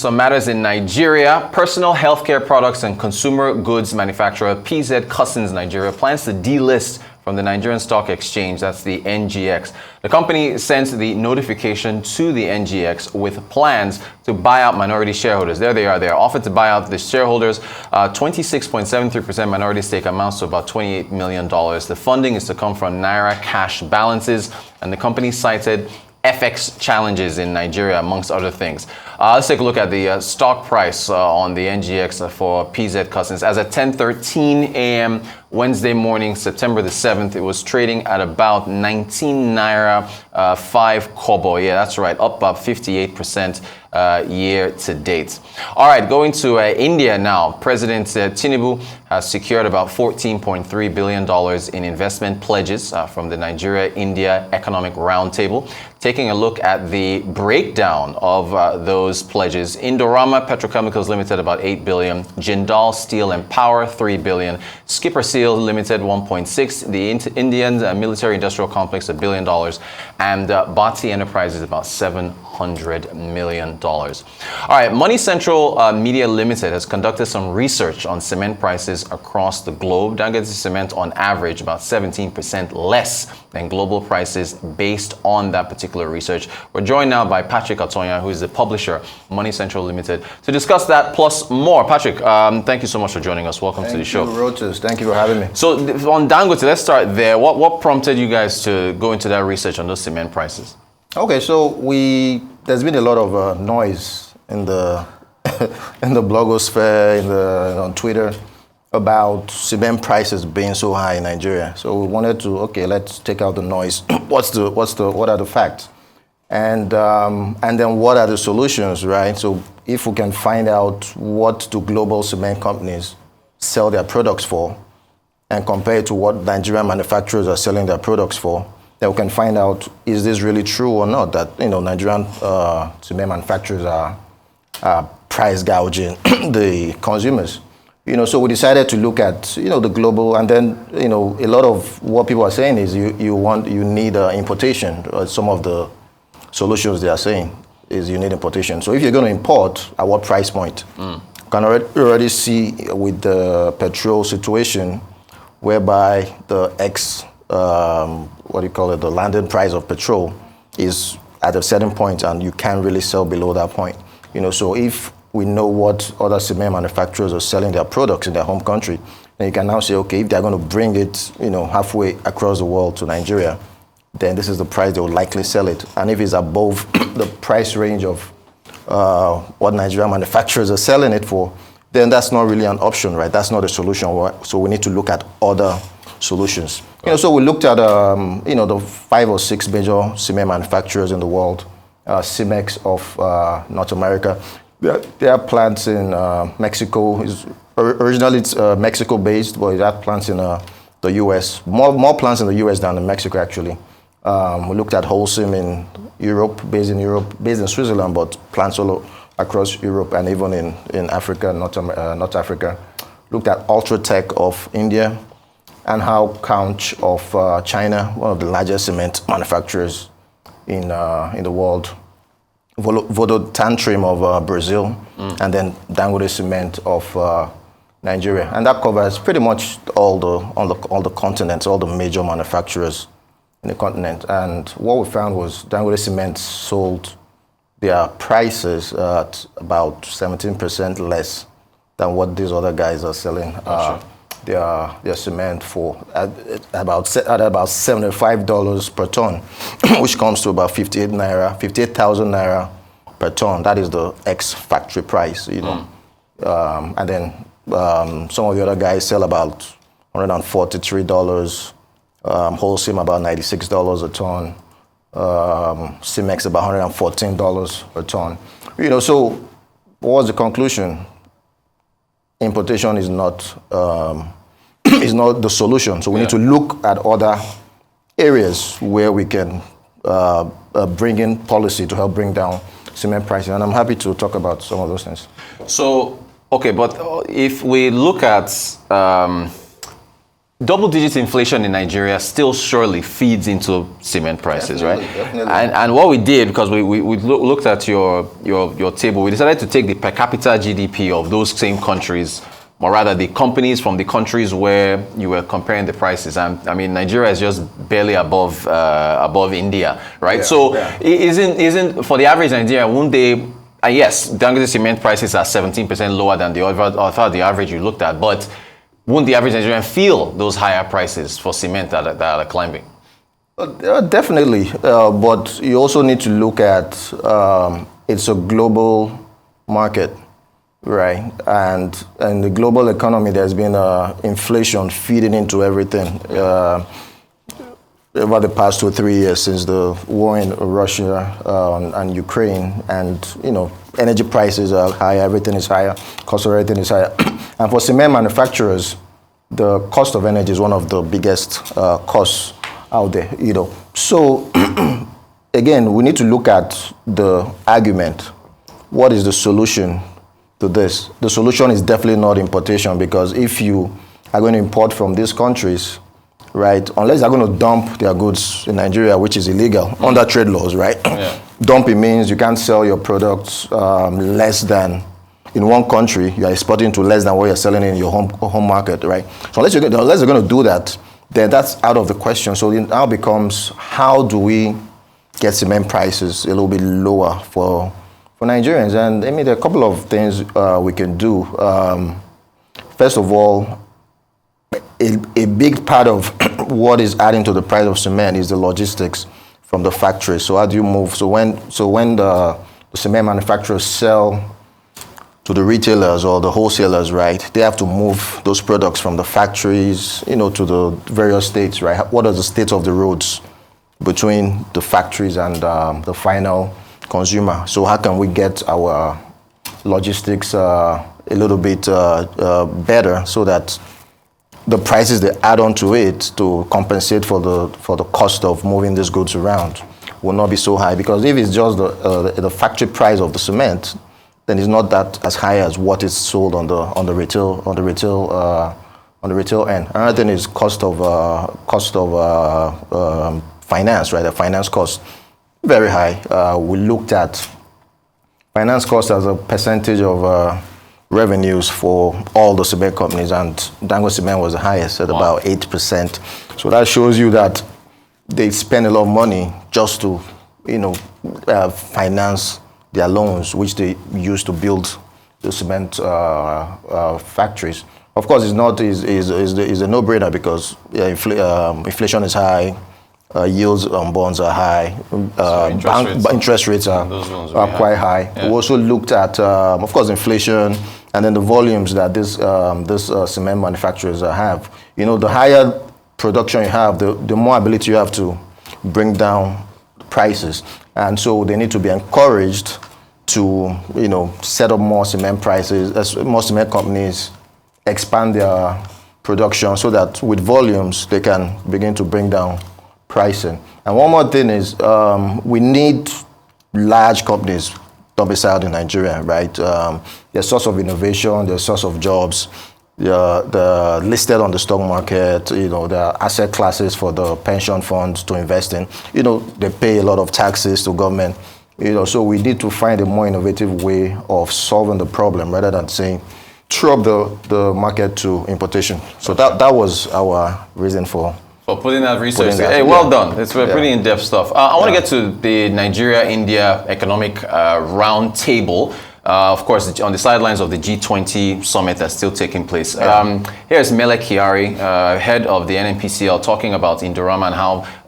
some matters in Nigeria. Personal healthcare products and consumer goods manufacturer PZ Cussons Nigeria plans to delist from the Nigerian Stock Exchange, that's the NGX. The company sent the notification to the NGX with plans to buy out minority shareholders. There they are. They are offered to buy out the shareholders. 26.73% minority stake amounts to about $28 million. The funding is to come from Naira cash balances, and the company cited FX challenges in Nigeria, amongst other things. Let's take a look at the stock price on the NGX for PZ Cussons. As at 10:13 a.m. Wednesday morning, September the 7th, it was trading at about 19 Naira 5 kobo. Yeah, that's right, up about 58% year to date. All right, going to India now. President Tinubu has secured about $14.3 billion in investment pledges from the Nigeria-India Economic Roundtable. Taking a look at the breakdown of those pledges, Indorama Petrochemicals Limited about $8 billion, Jindal Steel and Power $3 billion, Skipper Seal Limited 1.6, the Indian Military Industrial Complex $1 billion, and Bharti Enterprises about $700 million. All right, MoneyCentral Media Ltd has conducted some research on cement prices across the globe. Dangote Cement on average about 17% less than global prices based on that particular research. We're joined now by Patrick Atuanya, who is the publisher, MoneyCentral Limited, to discuss that plus more. Patrick, thank you so much for joining us. Welcome to the show. Thank you, Rotus. Thank you for having me. So on Dangote, let's start there. What prompted you guys to go into that research on those cement prices? Okay, so there's been a lot of noise in the in the blogosphere, on Twitter, about cement prices being so high in Nigeria. So we wanted to, let's take out the noise. What are the facts? And then what are the solutions, right? So if we can find out what do global cement companies sell their products for and compare it to what Nigerian manufacturers are selling their products for, then we can find out, is this really true or not, that Nigerian cement manufacturers are price gouging the consumers. So we decided to look at, the global, and then, a lot of what people are saying is you need importation. Some of the solutions they are saying is you need importation. So if you're going to import, at what price point? You can already see with the petrol situation, whereby the the landing price of petrol is at a certain point, and you can't really sell below that point. So if we know what other cement manufacturers are selling their products in their home country, then you can now say, okay, if they're going to bring it, halfway across the world to Nigeria, then this is the price they will likely sell it. And if it's above the price range of what Nigerian manufacturers are selling it for, then that's not really an option, right? That's not a solution. So we need to look at other solutions. So we looked at, the 5 or 6 major cement manufacturers in the world, Cemex of North America. They have plants in Mexico. Originally it's Mexico-based, but it has plants in the U.S. More plants in the U.S. than in Mexico, actually. We looked at Holcim in Europe, based in Switzerland, but plants all across Europe and even in Africa, North Africa. Looked at Ultratech of India and Couch of China, one of the largest cement manufacturers in the world. Vodotantrim of Brazil, and then Dangote Cement of Nigeria, and that covers pretty much all the continents, all the major manufacturers in the continent. And what we found was Dangote Cement sold their prices at about 17% less than what these other guys are selling their cement for, at about $75 per ton, which comes to about 58,000 naira per ton. That is the ex-factory price, And then some of the other guys sell about $143, Holcim about $96 a ton, Cemex about $114 a ton. So what was the conclusion? Importation is not the solution. So we need to look at other areas where we can bring in policy to help bring down cement prices. And I'm happy to talk about some of those things. So, okay, but if we look at double-digit inflation in Nigeria still surely feeds into cement prices, Definitely, right? definitely. And what we did, because we looked at your table, we decided to take the per capita GDP of those same countries, or rather the companies from the countries where you were comparing the prices. And I mean, Nigeria is just barely above India, right? Yeah, so yeah. isn't for the average Nigerian, won't they? Yes, Dangote Cement prices are 17% lower than the average you looked at, but won't the average Nigerian feel those higher prices for cement that are climbing? Definitely, but you also need to look at it's a global market, right? And in the global economy, there's been inflation feeding into everything over the past 2 or 3 years since the war in Russia and Ukraine, and energy prices are high, everything is higher, cost of everything is higher. And for cement manufacturers, the cost of energy is one of the biggest costs out there, So again, we need to look at the argument. What is the solution to this? The solution is definitely not importation, because if you are going to import from these countries, right, unless they're going to dump their goods in Nigeria, which is illegal under trade laws, right? Yeah. Dumping means you can't sell your products less than, in one country, you're exporting to less than what you're selling in your home market, right? So unless you're going to do that, then that's out of the question. So it now becomes, how do we get cement prices a little bit lower for Nigerians? And I mean, there are a couple of things we can do. First of all, a big part of what is adding to the price of cement is the logistics from the factory. So how do you move? So when the cement manufacturers sell to the retailers or the wholesalers, right, they have to move those products from the factories, to the various states, right? What are the state of the roads between the factories and the final consumer? So how can we get our logistics a little bit better, so that the prices they add on to it to compensate for the cost of moving these goods around will not be so high? Because if it's just the factory price of the cement, then it's not that as high as what is sold on the retail end. Another thing is cost of finance, right? The finance cost, very high. We looked at finance cost as a percentage of revenues for all the cement companies, and Dangote Cement was the highest at about 8%. So that shows you that they spend a lot of money just to, finance their loans, which they use to build the cement factories. Of course, it's a no-brainer, because inflation is high, yields on bonds are high, interest rates are quite high. Yeah. We also looked at, of course, inflation, and then the volumes that this cement manufacturers have. The higher production you have, the more ability you have to bring down prices. And so they need to be encouraged to, set up more cement prices, as more cement companies expand their production, so that with volumes, they can begin to bring down pricing. And one more thing is, we need large companies domiciled in Nigeria, right? They're a source of innovation, they're a source of jobs. They're listed on the stock market, they're asset classes for the pension funds to invest in. They pay a lot of taxes to government. So we need to find a more innovative way of solving the problem, rather than saying, throw up the market to importation. So that was our reason for putting that research. Hey, well done. It's pretty in-depth stuff. I want to get to the Nigeria-India Economic Roundtable. Of course, on the sidelines of the G20 summit that's still taking place. Here's Mele Kyari, head of the NNPCL, talking about Indorama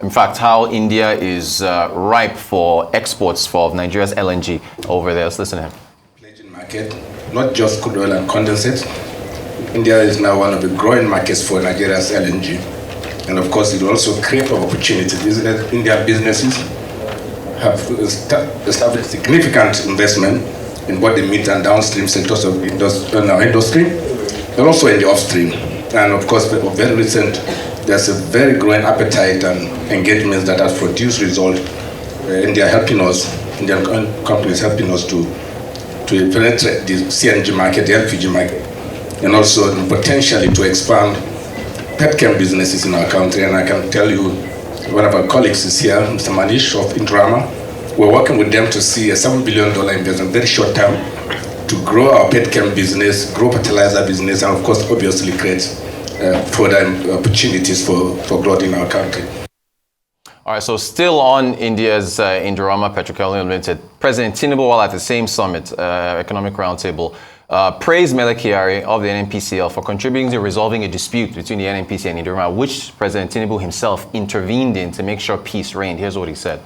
and how India is ripe for exports for Nigeria's LNG over there. Let's listen to him. Pledging market, not just crude oil and condensate. India is now one of the growing markets for Nigeria's LNG. And of course, it will also create opportunities. Indian businesses have established significant investment in both the mid and downstream sectors of our industry, but also in the upstream. And of course, very recent, there's a very growing appetite and engagement that has produced results. Indian companies helping us to penetrate the CNG market, the LPG market, and also potentially to expand petchem businesses in our country, and I can tell you, one of our colleagues is here, Mr. Manish of Indorama. We're working with them to see a $7 billion investment, very short term, to grow our petchem business, grow fertilizer business, and of course, obviously create further opportunities for growth in our country. All right, so still on India's Indorama Petroleum Limited, President Tinubu, while at the same summit, Economic Roundtable, praised Mele Kyari of the NNPCL for contributing to resolving a dispute between the NNPC and Indorama, which President Tinubu himself intervened in to make sure peace reigned. Here's what he said.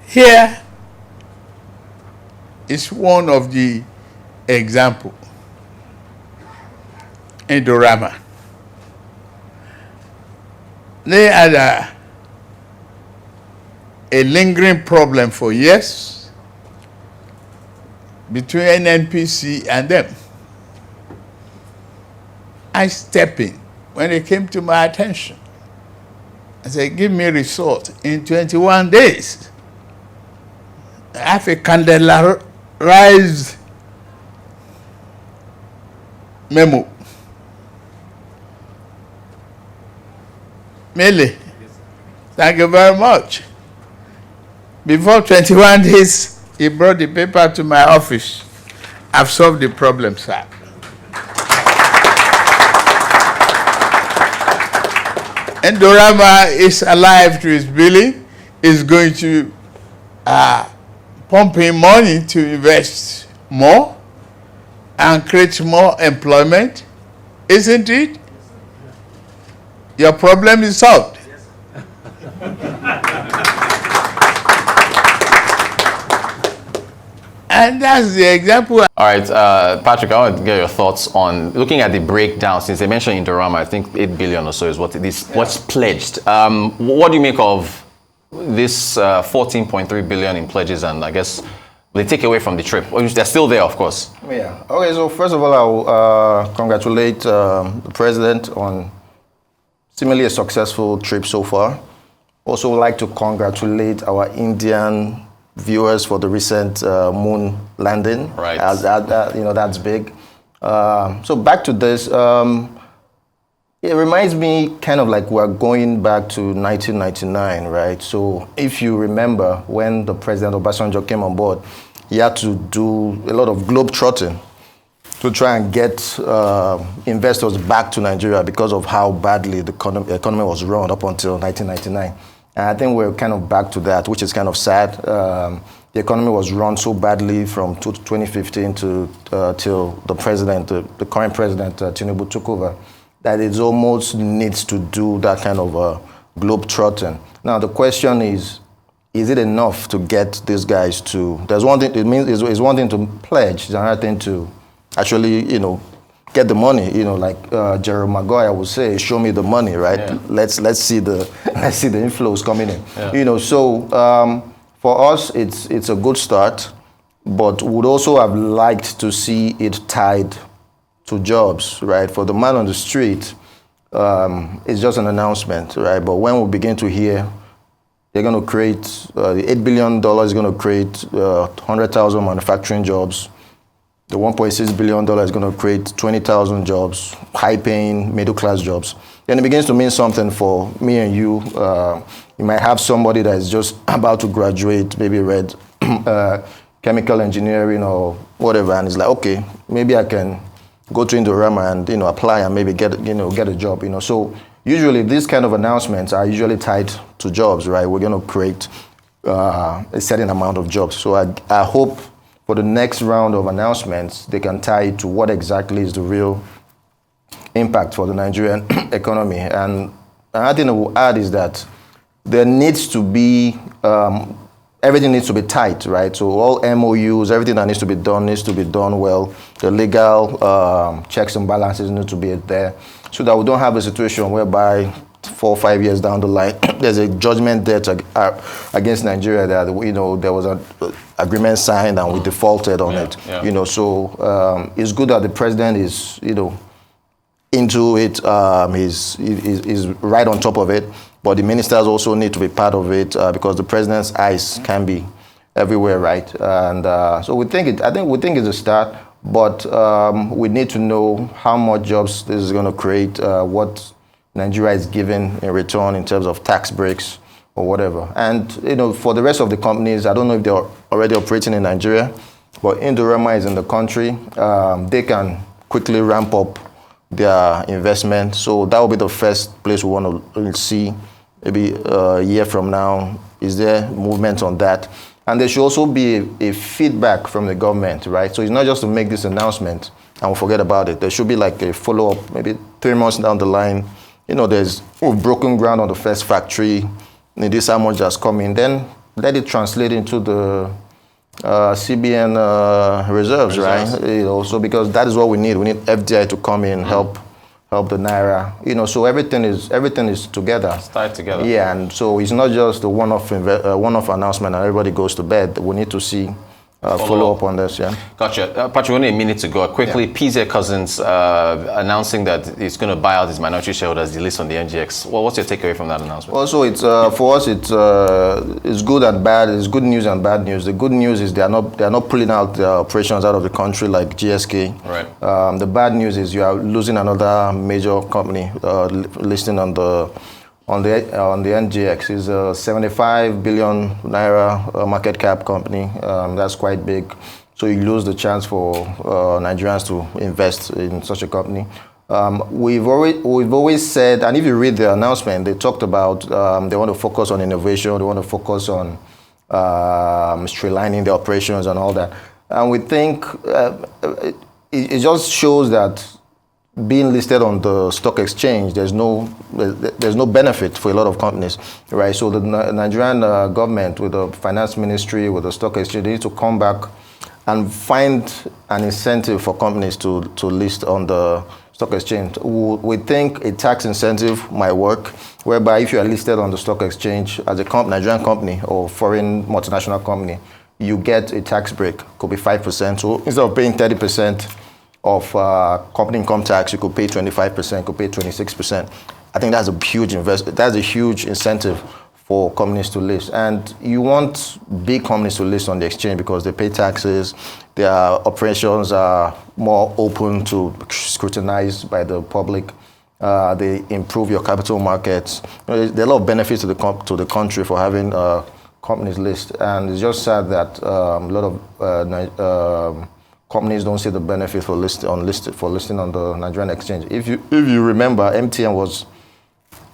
Here is one of the examples. Indorama. They had a lingering problem for years between NNPC and them. I stepped in when it came to my attention. I said, give me a result in 21 days. I have a candelarized memo. Mele, thank you very much. Before 21 days, he brought the paper to my office. I've solved the problem, sir. Indorama is alive to his billing, is going to pump in money to invest more and create more employment, isn't it? Your problem is solved. And that's the example. All right, Patrick, I want to get your thoughts on looking at the breakdown. Since they mentioned Indorama, I think 8 billion or so is what's pledged. What do you make of this 14.3 billion in pledges, and I guess they take away from the trip? They're still there, of course. Yeah. Okay, so first of all, I'll congratulate the president on seemingly a successful trip so far. Also would like to congratulate our Indian viewers for the recent moon landing. Right. That's big. So back to this. It reminds me kind of like we're going back to 1999, right? So if you remember when the President Obasanjo came on board, he had to do a lot of globe trotting to try and get investors back to Nigeria because of how badly the economy was run up until 1999. And I think we're kind of back to that, which is kind of sad. The economy was run so badly from 2015 to till the current president, Tinubu, took over, that it almost needs to do that kind of globe trotting. Now the question is it enough to get these guys to? There's one thing. It means it's one thing to pledge. It's another thing to actually, get the money. Like Jerry Maguire would say, "Show me the money," right? Yeah. Let's see the inflows coming in. Yeah. So for us, it's a good start, but would also have liked to see it tied to jobs, right? For the man on the street, it's just an announcement, right? But when we begin to hear they're going to create, the $8 billion is going to create 100,000 manufacturing jobs. The $1.6 billion is going to create 20,000 jobs, high-paying, middle-class jobs. Then it begins to mean something for me and you. You might have somebody that is just about to graduate, maybe read chemical engineering or whatever, and it's like, okay, maybe I can go to Indorama and apply and maybe get a job. So usually these kind of announcements are usually tied to jobs, right? We're going to create a certain amount of jobs. So I hope for the next round of announcements, they can tie it to what exactly is the real impact for the Nigerian economy. And another thing I will add is that there needs to be, everything needs to be tight, right? So all MOUs, everything that needs to be done well. The legal checks and balances need to be there so that we don't have a situation whereby 4 or 5 years down the line, there's a judgment debt against Nigeria that, there was an agreement signed and we defaulted on it. Yeah. So it's good that the president is, into it, is right on top of it, but the ministers also need to be part of it because the president's eyes can be everywhere, right? And so I think it's a start, But we need to know how much jobs this is going to create, what Nigeria is giving in return in terms of tax breaks or whatever. And for the rest of the companies, I don't know if they're already operating in Nigeria, but Indorama is in the country. They can quickly ramp up their investment. So that will be the first place we want to see, maybe a year from now. Is there movement on that? And there should also be a feedback from the government, right? So it's not just to make this announcement and we'll forget about it. There should be like a follow-up, maybe 3 months down the line. We've broken ground on the first factory. This is how much has come in. Then let it translate into the CBN reserves, right? So because that is what we need. We need FDI to come in, help the Naira. So everything is together. It's tied together. Yeah, and so it's not just a one-off announcement and everybody goes to bed. We need to see follow up on this. Yeah. Gotcha. Patrick, only a minute to go. Quickly, yeah. PZ Cussons announcing that it's going to buy out his minority shareholders, the list on the NGX. Well, what's your takeaway from that announcement? Also, it's for us, it's good and bad. It's good news and bad news. The good news is they are not pulling out their operations out of the country like GSK. Right. The bad news is you are losing another major company listing on the NGX. Is a 75 billion naira market cap company. That's quite big. So you lose the chance for Nigerians to invest in such a company. We've always said, and if you read the announcement, they talked about they want to focus on innovation. They want to focus on streamlining the operations and all that. And we think it just shows that being listed on the stock exchange, there's no benefit for a lot of companies, right? So the Nigerian government, with the finance ministry, with the stock exchange, they need to come back and find an incentive for companies to list on the stock exchange. We think a tax incentive might work, whereby if you are listed on the stock exchange as a Nigerian company or foreign multinational company, you get a tax break, could be 5%. So instead of paying 30%, of company income tax, you could pay 25%, could pay 26%. I think that's a huge that's a huge incentive for companies to list. And you want big companies to list on the exchange because they pay taxes, their operations are more open to scrutinized by the public. They improve your capital markets. There are a lot of benefits to the country for having companies list. And it's just sad that a lot of companies don't see the benefit for listing on the Nigerian exchange. If you remember, MTN was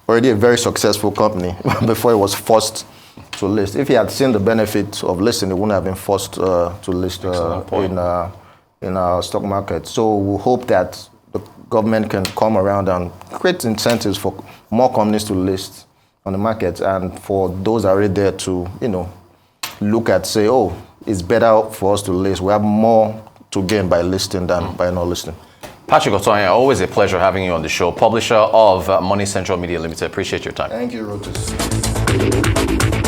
already a very successful company before it was forced to list. If he had seen the benefit of listing, it wouldn't have been forced to list in our stock market. So we hope that the government can come around and create incentives for more companies to list on the market, and for those already there to look at, say, oh, it's better for us to list. We have more to gain by listing than by not listing. Patrick Atuanya, always a pleasure having you on the show. Publisher of MoneyCentral Media Ltd. Appreciate your time. Thank you, Rotus.